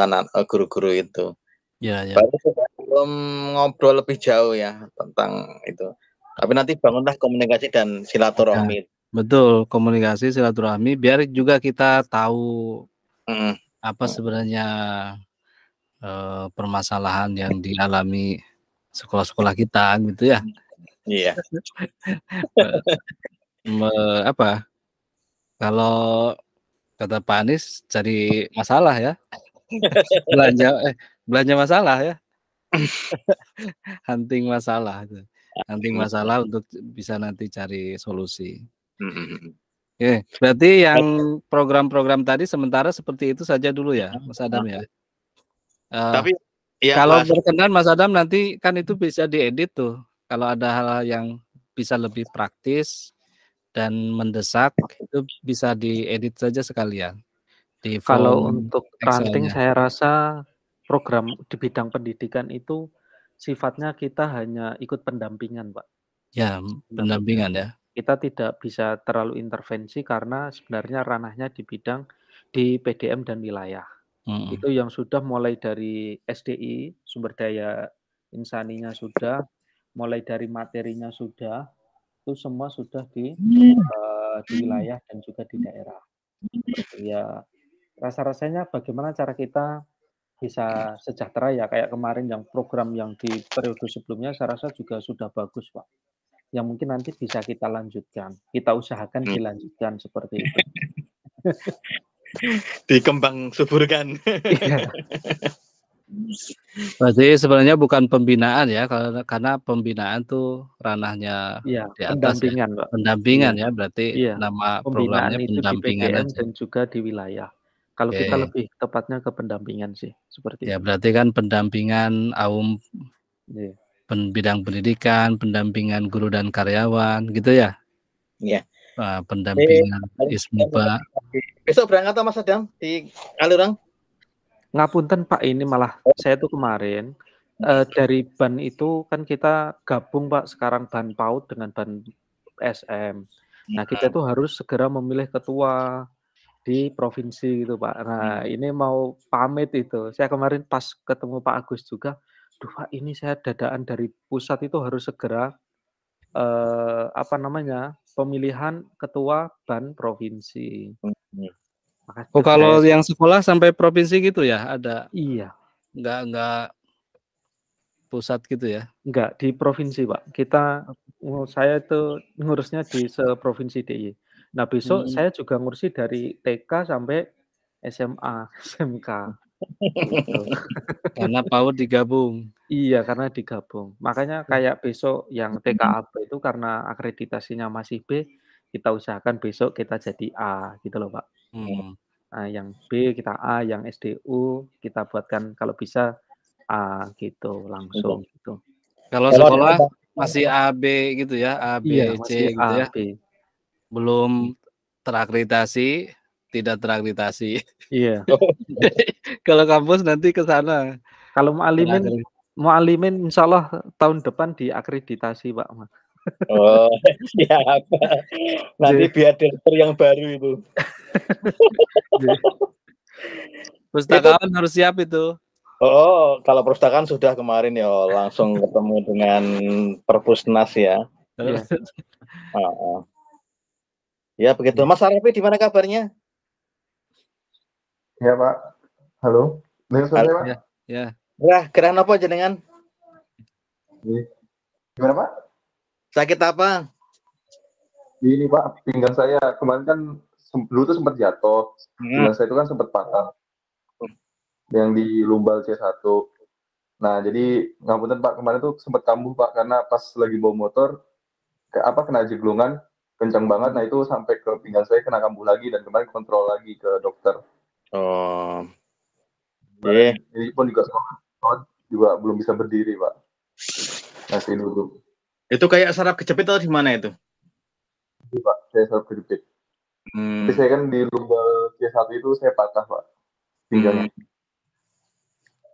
anak guru-guru itu. Ya, ya. Baru belum ngobrol lebih jauh ya tentang itu. Tapi nanti bangunlah komunikasi dan silaturahmi. Betul, komunikasi silaturahmi biar juga kita tahu apa sebenarnya permasalahan yang dialami sekolah-sekolah kita gitu ya. Iya. Apa? Kalau kata Pak Anies cari masalah ya. belanja masalah ya. Hunting masalah itu. Hunting masalah untuk bisa nanti cari solusi. Oke, berarti yang program-program tadi sementara seperti itu saja dulu ya, Mas Adam ya. Tapi ya, kalau berkenan Mas Adam nanti kan itu bisa diedit tuh. Kalau ada hal-hal yang bisa lebih praktis dan mendesak itu bisa diedit saja sekalian. Di Kalau form untuk ranting Excel-nya. saya rasa program di bidang pendidikan itu sifatnya kita hanya ikut pendampingan, Pak. Ya, pendampingan ya. Kita tidak bisa terlalu intervensi karena sebenarnya ranahnya di bidang di PDM dan wilayah. Itu yang sudah mulai dari SDI, sumber daya insaninya sudah, mulai dari materinya sudah, itu semua sudah di wilayah dan juga di daerah. Seperti ya, rasa-rasanya bagaimana cara kita bisa sejahtera ya, kayak kemarin yang program yang di periode sebelumnya saya rasa juga sudah bagus, Pak. Yang mungkin nanti bisa kita lanjutkan, kita usahakan dilanjutkan seperti itu. Dikembang suburkan. Iya. Berarti sebenarnya bukan pembinaan ya, karena pembinaan tuh ranahnya Iya, di atas ya. pendampingan, Pak. Pendampingan Iya. ya, berarti Iya, nama pembinaan programnya itu di pendampingan PDM aja. dan juga di wilayah. Kalau kita lebih tepatnya ke pendampingan sih, seperti Ya, itu. berarti kan pendampingan bidang pendidikan, pendampingan guru dan karyawan, gitu ya? Iya. Pendampingan ISMUPA. Besok berangkat Mas Adam di Kalurang? Ngapunten Pak, ini malah saya tuh kemarin dari ban itu kan kita gabung Pak, sekarang ban PAUD dengan ban SM. Nah, kita tuh harus segera memilih ketua di provinsi gitu Pak. Nah, ini mau pamit itu. Saya kemarin pas ketemu Pak Agus juga, "Duh Pak, ini saya dadaan dari pusat itu harus segera pemilihan ketua ban provinsi." Oh, kalau yang sekolah sampai provinsi gitu ya, ada? Iya. Enggak pusat gitu ya? Enggak, di provinsi, Pak. Saya itu ngurusnya di seprovinsi DIY. Nah, besok saya juga ngurusi dari TK sampai SMA, SMK. Gitu. Karena PAUD digabung. Iya, karena digabung. Makanya kayak besok yang TKAB itu karena akreditasinya masih B, kita usahakan besok kita jadi A gitu loh, Pak. Nah, yang B kita A, yang SDU kita buatkan kalau bisa A gitu, langsung gitu. Kalau sekolah masih A, B gitu ya, A, B, Iya, C masih gitu ya. A, B. Belum terakreditasi, tidak terakreditasi. Iya. Kalau kampus nanti ke sana. Kalau Mualimin insyaallah tahun depan diakreditasi, Pak. Oh, siap. Nanti biar direktur yang baru itu. Pustakawan harus siap itu. Oh, kalau perpustakaan sudah kemarin ya, langsung ketemu dengan Perpusnas ya. Iya. Ya begitu. Mas Arafi, di mana kabarnya? Ya Pak. Halo. Dengar suara saya, Pak? Ya. Wah, keren apa jenengan? Gimana Pak? Sakit apa? Ini Pak, pinggang saya kemarin kan dulu tuh sempat jatuh. Pinggang saya itu kan sempat patah. Yang di lumbal C1. Nah, jadi ngapunten Pak, kemarin tuh sempat kambuh Pak karena pas lagi bawa motor kena jeglungan kencang banget. Nah, itu sampai ke pinggang saya kena kambuh lagi dan kemarin kontrol lagi ke dokter. Oh. Ini pun juga belum bisa berdiri, Pak. Masih duduk. Itu kayak saraf kejepit atau di mana itu? Iya, Pak, saya saraf kejepit. Tapi saya kan di lumbal C1 itu saya patah, Pak. Pinggangnya.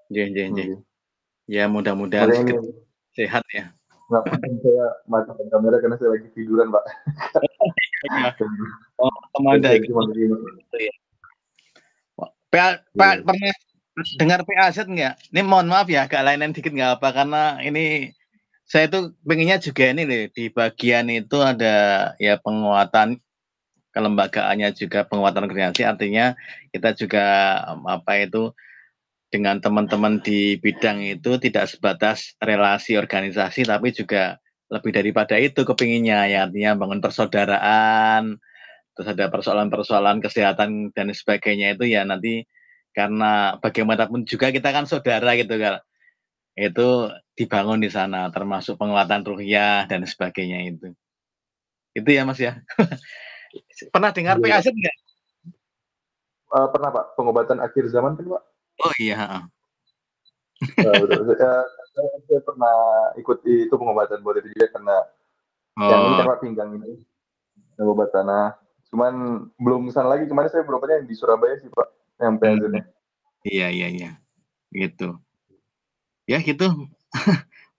Iya. Ya, mudah-mudahan sehat ya. Nggak mungkin saya matikan kamera karena saya lagi tiduran, Pak. Oh, Pak pernah dengar PAZ enggak? Ini mohon maaf ya, agak lain dikit nggak apa, karena ini saya tuh pengennya juga ini nih, di bagian itu ada ya penguatan kelembagaannya juga penguatan organisasi, artinya kita juga apa itu dengan teman-teman di bidang itu tidak sebatas relasi organisasi, tapi juga lebih daripada itu kepinginnya ya, artinya bangun persaudaraan, terus ada persoalan-persoalan kesehatan dan sebagainya itu ya nanti karena bagaimanapun juga kita kan saudara gitu kan, itu dibangun di sana termasuk penguatan ruhiyah dan sebagainya itu ya Mas ya. Pernah dengar Iya, Pak. PAZ nggak? Pernah Pak, pengobatan akhir zaman kan Pak? Oh iya. Betul. Saya pernah ikut itu pengobatan buat itu juga karena yang ini Oh kan Pak pinggang ini pengobatan. Nah, cuman belum kesana lagi. Kemarin saya berobatnya yang di Surabaya sih Pak, yang PAZ-nya. iya gitu ya gitu.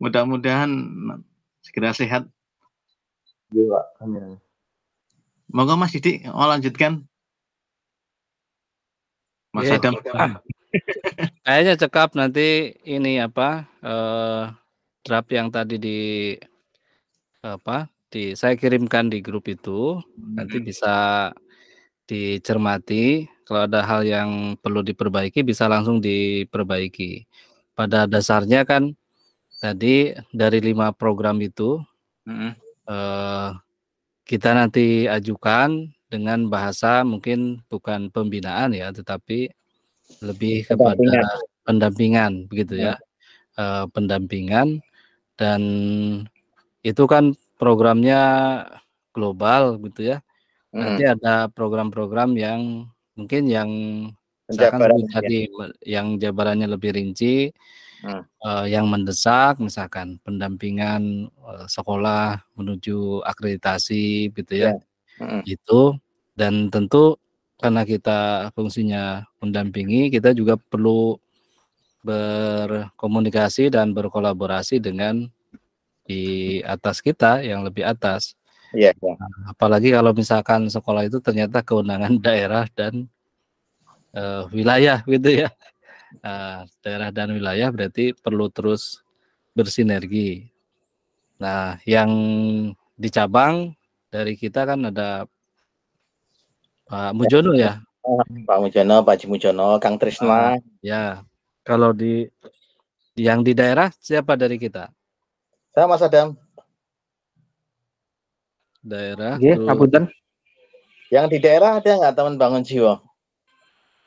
Mudah-mudahan segera sehat. Iya Pak. Amin. Monggo Mas Didi mau lanjutkan. Mas Adam. Kayaknya cekap nanti ini apa draft yang tadi saya kirimkan di grup itu nanti bisa dicermati. Kalau ada hal yang perlu diperbaiki bisa langsung diperbaiki. Pada dasarnya kan tadi dari 5 program itu kita nanti ajukan dengan bahasa mungkin bukan pembinaan ya, tetapi lebih kepada pendampingan begitu ya. Pendampingan, dan itu kan programnya global gitu ya. Nanti ada program-program yang mungkin yang misalkan tadi yang jabarannya lebih rinci, yang mendesak misalkan pendampingan sekolah menuju akreditasi gitu ya. Itu, dan tentu karena kita fungsinya mendampingi, kita juga perlu berkomunikasi dan berkolaborasi dengan di atas kita yang lebih atas. Iya. Nah, apalagi kalau misalkan sekolah itu ternyata kewenangan daerah dan wilayah gitu ya. Daerah dan wilayah berarti perlu terus bersinergi. Nah, yang di cabang dari kita kan ada Pak Mujono ya. Pak Mujono, Pak Mujono, Kang Trisna. Ya, kalau yang di daerah siapa dari kita? Saya Mas Adam. Daerah. Yang di daerah ada nggak teman bangun jiwa?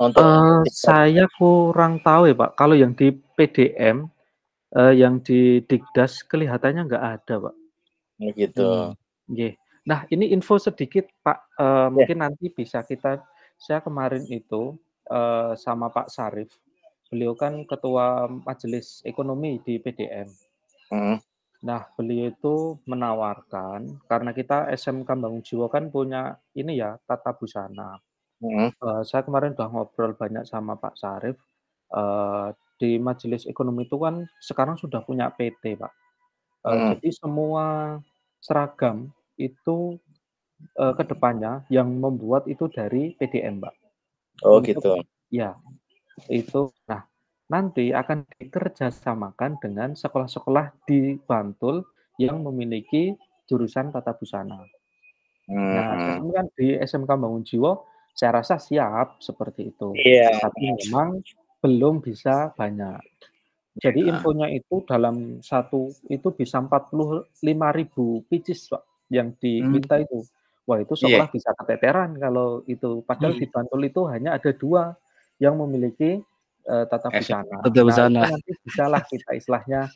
Untuk saya kurang tahu ya Pak. Kalau yang di PDM, yang di Dikdas kelihatannya nggak ada Pak. Gitu. Nah ini info sedikit Pak, mungkin nanti bisa saya kemarin itu sama Pak Sarif, beliau kan ketua majelis ekonomi di PDM. Nah beliau itu menawarkan, karena kita SMK Bangun Jiwa kan punya ini ya, tata busana. Saya kemarin udah ngobrol banyak sama Pak Sarif, di majelis ekonomi itu kan sekarang sudah punya PT Pak. Jadi semua seragam itu kedepannya yang membuat itu dari PDM Pak. Gitu. Ya, itu. Nah, nanti akan dikerjasamakan dengan sekolah-sekolah di Bantul yang memiliki jurusan tata busana. Nah, kan di SMK Bangun Jiwa saya rasa siap seperti itu. Tapi memang belum bisa banyak. Jadi infonya itu dalam satu itu bisa 45.000 pieces Pak yang diminta itu. Wah itu sekolah bisa keteteran kalau itu. Padahal di Bantul itu hanya ada 2 yang memiliki tata busana. Nah, itu nanti bisalah kita istilahnya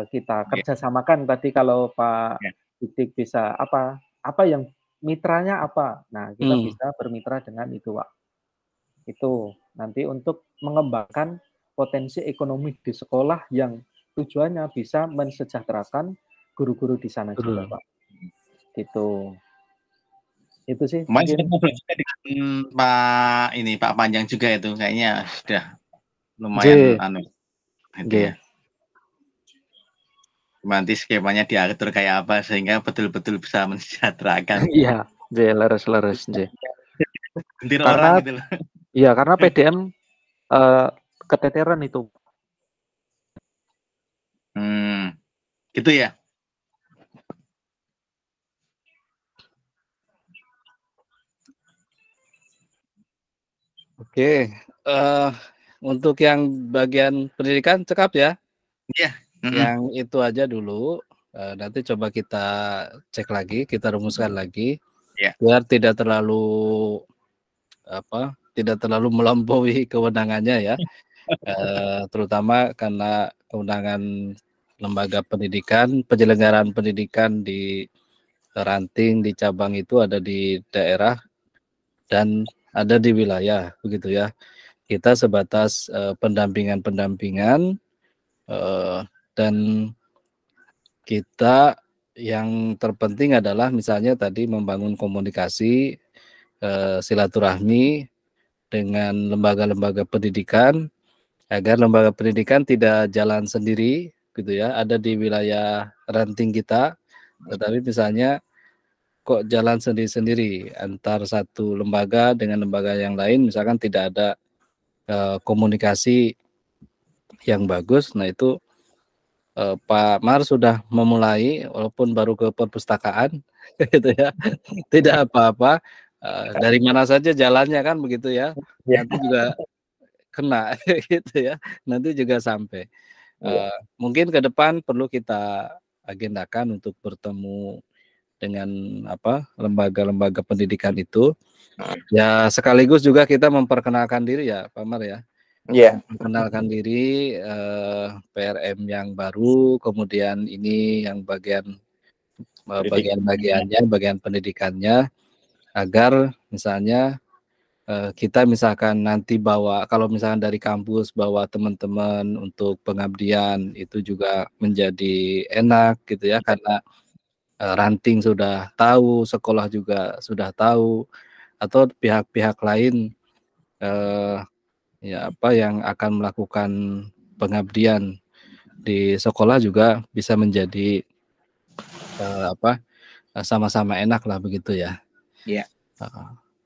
kita kerjasamakan tadi kalau Pak Didik bisa apa yang mitranya apa. Nah, kita bisa bermitra dengan itu, Pak. Itu nanti untuk mengembangkan potensi ekonomi di sekolah yang tujuannya bisa mensejahterakan guru-guru di sana juga, Pak. Gitu. Itu sih. Mungkin dengan Pak Panjang juga itu kayaknya sudah lumayan itu ya. Nanti skemanya diatur kayak apa sehingga betul-betul bisa mensejahterakan. Iya, leres. Karena orang gitu loh. Iya, karena PDM keteteran itu. Gitu ya. Oke, untuk yang bagian pendidikan cekap ya. Iya. Yang itu aja dulu. Nanti coba kita cek lagi, kita rumuskan lagi, biar tidak terlalu melampaui kewenangannya ya. Terutama karena kewenangan lembaga pendidikan, penyelenggaraan pendidikan di ranting, di cabang itu ada di daerah dan ada di wilayah, begitu ya. Kita sebatas pendampingan dan kita yang terpenting adalah misalnya tadi membangun komunikasi, silaturahmi dengan lembaga-lembaga pendidikan agar lembaga pendidikan tidak jalan sendiri gitu ya, ada di wilayah ranting kita, tetapi misalnya kok jalan sendiri-sendiri antar satu lembaga dengan lembaga yang lain, misalkan tidak ada komunikasi yang bagus. Nah itu Pak Mar sudah memulai walaupun baru ke perpustakaan gitu ya, tidak apa-apa, dari mana saja jalannya kan begitu ya, nanti juga kena gitu ya, nanti juga sampai. Mungkin ke depan perlu kita agendakan untuk bertemu dengan lembaga-lembaga pendidikan itu. Ya sekaligus juga kita memperkenalkan diri ya Pak Mar ya. Memperkenalkan diri, PRM yang baru, kemudian ini yang bagian-bagiannya, bagian pendidikannya, agar misalnya kita misalkan nanti kalau misalkan dari kampus bawa teman-teman untuk pengabdian itu juga menjadi enak gitu ya, karena ranting sudah tahu, sekolah juga sudah tahu, atau pihak-pihak lain yang akan melakukan pengabdian di sekolah juga bisa menjadi sama-sama enak lah begitu ya. Iya.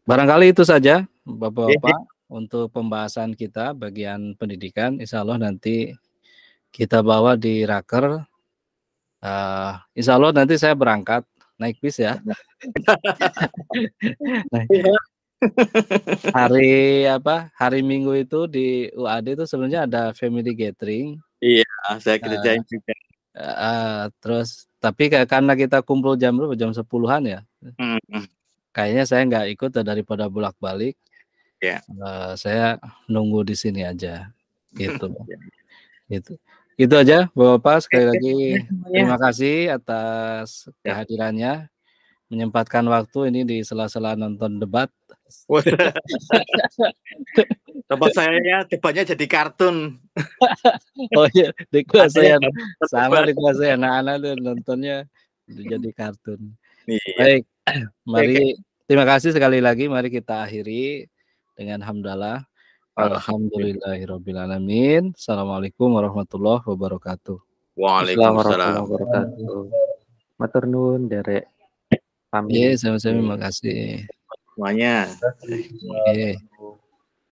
Barangkali itu saja Bapak-bapak untuk pembahasan kita bagian pendidikan. Insya Allah nanti kita bawa di raker. Insya Allah nanti saya berangkat naik bis ya. Hari Minggu itu di UAD itu sebenarnya ada family gathering. Iya, saya kerjain juga. Terus tapi karena kita kumpul jam 10-an ya. Kayaknya saya nggak ikut daripada bolak-balik. Saya nunggu di sini aja. Gitu. Itu aja Bapak-bapak, sekali lagi terima kasih atas kehadirannya, menyempatkan waktu ini di sela-sela nonton debat. Tempat saya debatnya jadi kartun. Oh iya, dikuasai sama dikuasai anak-anak tuh nontonnya jadi kartun. Baik, mari terima kasih sekali lagi. Mari kita akhiri dengan hamdalah. Alhamdulillahirabbil alamin. Assalamualaikum warahmatullahi wabarakatuh. Waalaikumsalam warahmatullahi wabarakatuh. Matur nuwun derek. Sama-sama, terima kasih semuanya. Oke.